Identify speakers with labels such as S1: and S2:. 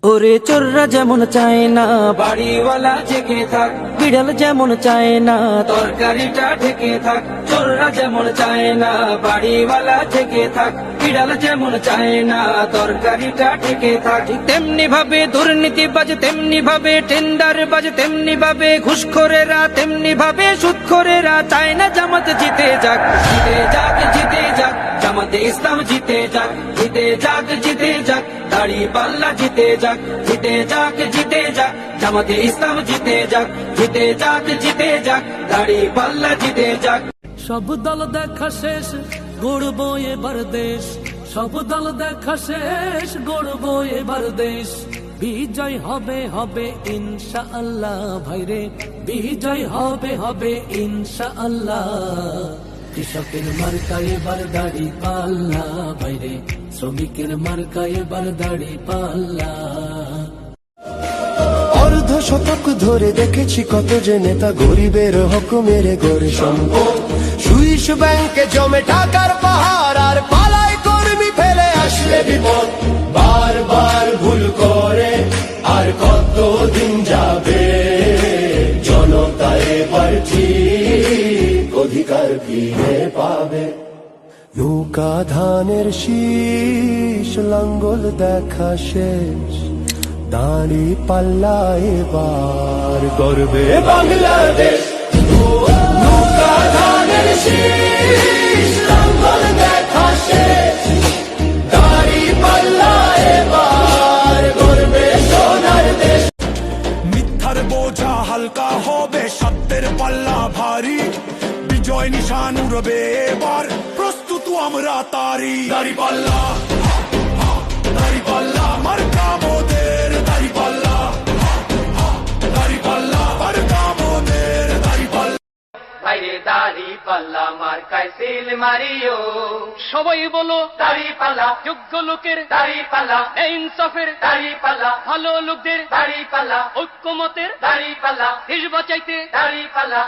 S1: ওরে চোররা যেমন চায় না বাড়িওয়ালা জেগে থাক, বিড়াল যেমন চায় না তরকারিটা ঢেকে থাক। চোররা যেমন চায় না বাড়িওয়ালা জেগে থাক, বিড়াল যেমন চায় না তরকারিটা ঢেকে থাক। তেমনি ভাবে দুর্নীতিবাজ, তেমনি ভাবে টেন্ডার বাজ, তেমনি ভাবে ঘুষখোরেরা, তেমনি ভাবে সুদখোরেরা চায় না জামাত জিতে যাক। জিতে যাক, জিতে যাক, জামাতে ইসলাম জিতে যাক। জিতে যাক, জিতে যাক, দাড়িপাল্লা জিতে যাক। জিতে যাক, জিতে যাক, জামাতে ইসলাম জিতে যাক। জিতে যাক, জিতে যাক, দাড়িপাল্লা জিতে যাক।
S2: সব দল দেখা শেষ, গড়বো এবার দেশ। সব দল দেখা শেষ, গড়বো এবার দেশ। বিজয় হবে হবে ইনশাআল্লাহ ভাইরে, বিজয় হবে হবে ইনশাআল্লাহ। কৃষকের মার্কা এবার দাড়িপাল্লা ভাইরে, শ্রমিকের মার্কা এবার দাড়িপাল্লা।
S3: অর্ধ শতক ধরে দেখেছি কত যে নেতা গরিবের হক মেরে গড়ে সম্পদ। সুইস ব্যাংকে জমে টাকার পাহাড়, আর পালায় কর্মী ফেলে আসলে বিপদ। বারবার ভুল করে আর কতদিন যাবে, জনতা এবার ঠিক অধিকার ফিরে পাবে। নৌকা ধানের শীষ, লাঙ্গল দেখা শেষ, দাড়িপাল্লা এবার গর্বে বাংলাদেশ। নৌকা ধানের শীষ, লাঙ্গল দেখা শেষ, দাড়িপাল্লা এবার গর্বে সোনার দেশ।
S4: মিথ্যার বোঝা হালকা হবে, সত্যের পাল্লা ভারী। বিজয় নিশান উড়বে এবার, প্রস্তুত আমরা তারি। দাড়িপাল্লা, দাড়িপাল্লা মার্কা মোদের। দাড়িপাল্লা, দাড়িপাল্লা মার্কা মোদের। দাড়িপাল্লা
S5: বাইরে দাড়িপাল্লা মার্কায় সিল মারিও।
S2: সবাই বলো
S5: দাড়িপাল্লা,
S2: যোগ্য লোকের
S5: দাড়িপাল্লা,
S2: ইনসাফের,
S5: দাড়িপাল্লা,
S2: ভালো লোকদের,
S5: দাড়িপাল্লা,
S2: ঐক্যমতের,
S5: দাড়িপাল্লা,
S2: দেশ বাঁচাইতে
S5: দাড়িপাল্লা।